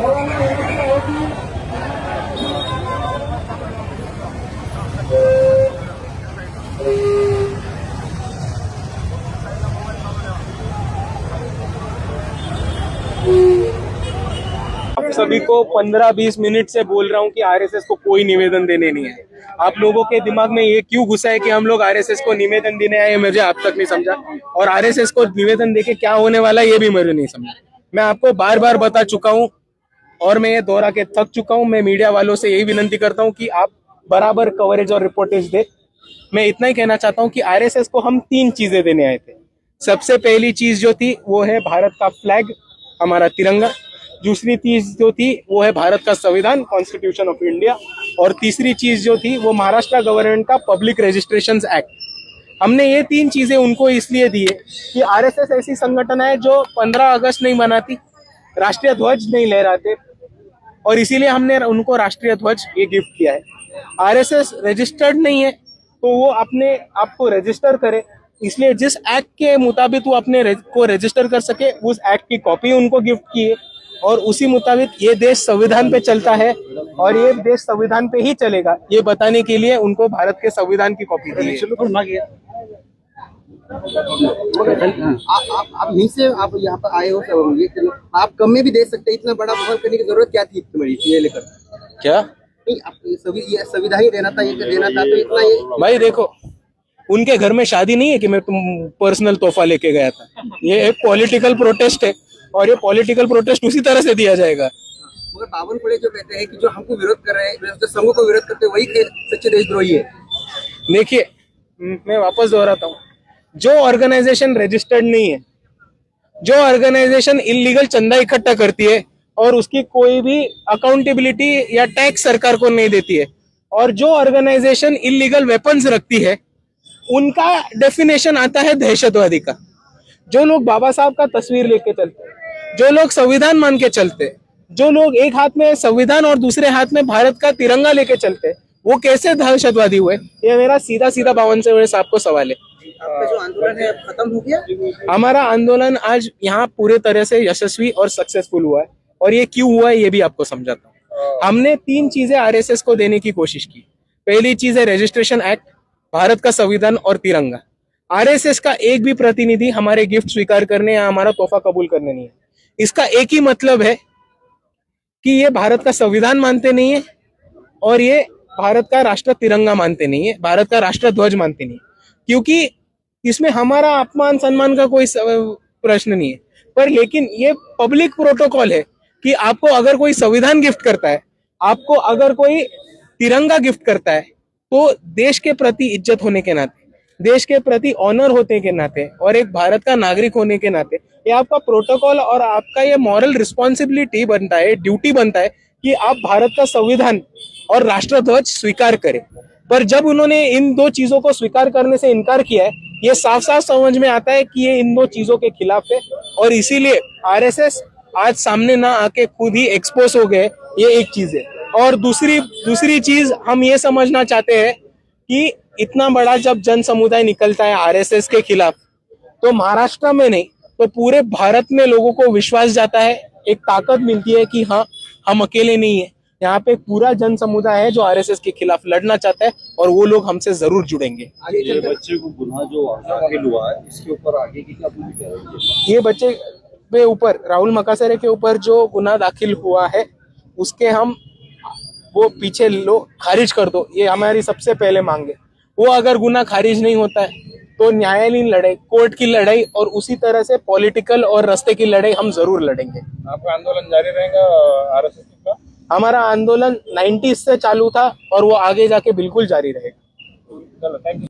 सभी को 15-20 मिनट से बोल रहा हूँ कि आरएसएस को कोई निवेदन देने नहीं है। आप लोगों के दिमाग में ये क्यों घुसा है कि हम लोग आरएसएस को निवेदन देने आए, मुझे अब तक नहीं समझा। और आरएसएस को निवेदन देके क्या होने वाला है ये भी मुझे नहीं समझा। मैं आपको बार बार बता चुका हूँ और मैं ये दोहरा के थक चुका हूँ। मैं मीडिया वालों से यही विनती करता हूँ कि आप बराबर कवरेज और रिपोर्टेज दे। मैं इतना ही कहना चाहता हूँ कि आरएसएस को हम 3 चीजें देने आए थे। सबसे पहली चीज जो थी वो है भारत का फ्लैग, हमारा तिरंगा। दूसरी चीज जो थी वो है भारत का संविधान, कॉन्स्टिट्यूशन ऑफ इंडिया। और तीसरी चीज जो थी वो महाराष्ट्र गवर्नमेंट का पब्लिक रजिस्ट्रेशन एक्ट। हमने ये 3 चीजें उनको इसलिए दी है कि आरएसएस ऐसी संगठन है जो 15 अगस्त नहीं मनाती, राष्ट्रीय ध्वज नहीं लहराते, और इसीलिए हमने उनको राष्ट्रीय ध्वज ये गिफ्ट किया है। आरएसएस रजिस्टर्ड नहीं है तो वो अपने आप को रजिस्टर करे, इसलिए जिस एक्ट के मुताबिक वो अपने को रजिस्टर कर सके उस एक्ट की कॉपी उनको गिफ्ट की है। और उसी मुताबिक ये देश संविधान पे चलता है और ये देश संविधान पे ही चलेगा, ये बताने के लिए उनको भारत के संविधान की कॉपी दी है। आप यहीं से आप यहाँ पर आए हो, आप कम में भी दे सकते, इतना बड़ा बवाल करने की जरूरत क्या थी इतनी बड़ी ये लेकर? क्या ये संविधान ही देना था, ये देना था तो इतना ये। भाई देखो, उनके घर में शादी नहीं है कि मैं तुम पर्सनल तोहफा लेके गया था। ये एक पॉलिटिकल प्रोटेस्ट है और ये पॉलिटिकल प्रोटेस्ट उसी तरह से दिया जाएगा। मगर बावनकुळे जो कहते हैं कि जो हमको विरोध कर रहे हैं, जो संघों को विरोध करते हैं, वही सच्चे देशद्रोही है। देखिए, मैं वापस दोहराता हूँ, जो ऑर्गेनाइजेशन रजिस्टर्ड नहीं है, जो ऑर्गेनाइजेशन इलीगल चंदा इकट्ठा करती है और उसकी कोई भी अकाउंटेबिलिटी या टैक्स सरकार को नहीं देती है, और जो ऑर्गेनाइजेशन इलीगल वेपन्स रखती है, उनका डेफिनेशन आता है दहशतवादी का। जो लोग बाबा साहब का तस्वीर लेके चलते हैं, जो लोग संविधान मान के चलते हैं, जो लोग एक हाथ में संविधान और दूसरे हाथ में भारत का तिरंगा लेके चलते हैं, वो कैसे दहशतवादी हुए? ये मेरा सीधा 52 साहब को सवाल है। आपका जो आंदोलन है खत्म हो गया? हमारा आंदोलन आज यहाँ पूरे तरह से यशस्वी और सक्सेसफुल हुआ है, और ये क्यों हुआ है ये भी आपको समझाता हूँ। हमने 3 चीजें आरएसएस को देने की कोशिश की। पहली चीज है रजिस्ट्रेशन एक्ट, भारत का संविधान और तिरंगा। आरएसएस का एक भी प्रतिनिधि हमारे गिफ्ट स्वीकार करने या हमारा तोहफा कबूल करने नहीं है। इसका एक ही मतलब है कि ये भारत का संविधान मानते नहीं है और ये भारत का राष्ट्र तिरंगा मानते नहीं है, भारत का राष्ट्र ध्वज मानते नहीं है, क्योंकि इसमें हमारा अपमान सम्मान का कोई प्रश्न नहीं है। पर लेकिन ये पब्लिक प्रोटोकॉल है कि आपको अगर कोई संविधान गिफ्ट करता है, आपको अगर कोई तिरंगा गिफ्ट करता है, तो देश के प्रति इज्जत होने के नाते, देश के प्रति ऑनर होने के नाते और एक भारत का नागरिक होने के नाते ये आपका प्रोटोकॉल और आपका ये मॉरल रिस्पॉन्सिबिलिटी बनता है, ड्यूटी बनता है कि आप भारत का संविधान और राष्ट्रध्वज स्वीकार करें। पर जब उन्होंने इन 2 चीजों को स्वीकार करने से इनकार किया है, ये साफ साफ समझ में आता है कि ये इन 2 चीजों के खिलाफ है, और इसीलिए आरएसएस आज सामने ना आके खुद ही एक्सपोज हो गए। ये एक चीज है। और दूसरी चीज हम ये समझना चाहते हैं कि इतना बड़ा जब जन समुदाय निकलता है आरएसएस के खिलाफ, तो महाराष्ट्र में नहीं तो पूरे भारत में लोगों को विश्वास जाता है, एक ताकत मिलती है कि हाँ, हम अकेले नहीं है, यहाँ पे पूरा जन समुदाय है जो आरएसएस के खिलाफ लड़ना चाहता है, और वो लोग हमसे जरूर जुड़ेंगे। ये बच्चे को गुनाह जो दाखिल हुआ है, इसके ऊपर आगे की क्या भूमिका रहेगी? ये बच्चे के ऊपर, राहुल मकासेरे के ऊपर जो गुनाह दाखिल हुआ है, उसके हम वो पीछे लो, खारिज कर दो, ये हमारी सबसे पहले मांग है। वो अगर गुनाह खारिज नहीं होता है तो न्यायालयीन लड़ाई, कोर्ट की लड़ाई और उसी तरह से पॉलिटिकल और रास्ते की लड़ाई हम जरूर लड़ेंगे। आपका आंदोलन जारी रहेगा आरएसएस का? हमारा आंदोलन 90s से चालू था और वो आगे जाके बिल्कुल जारी रहेगा। चलो, थैंक यू।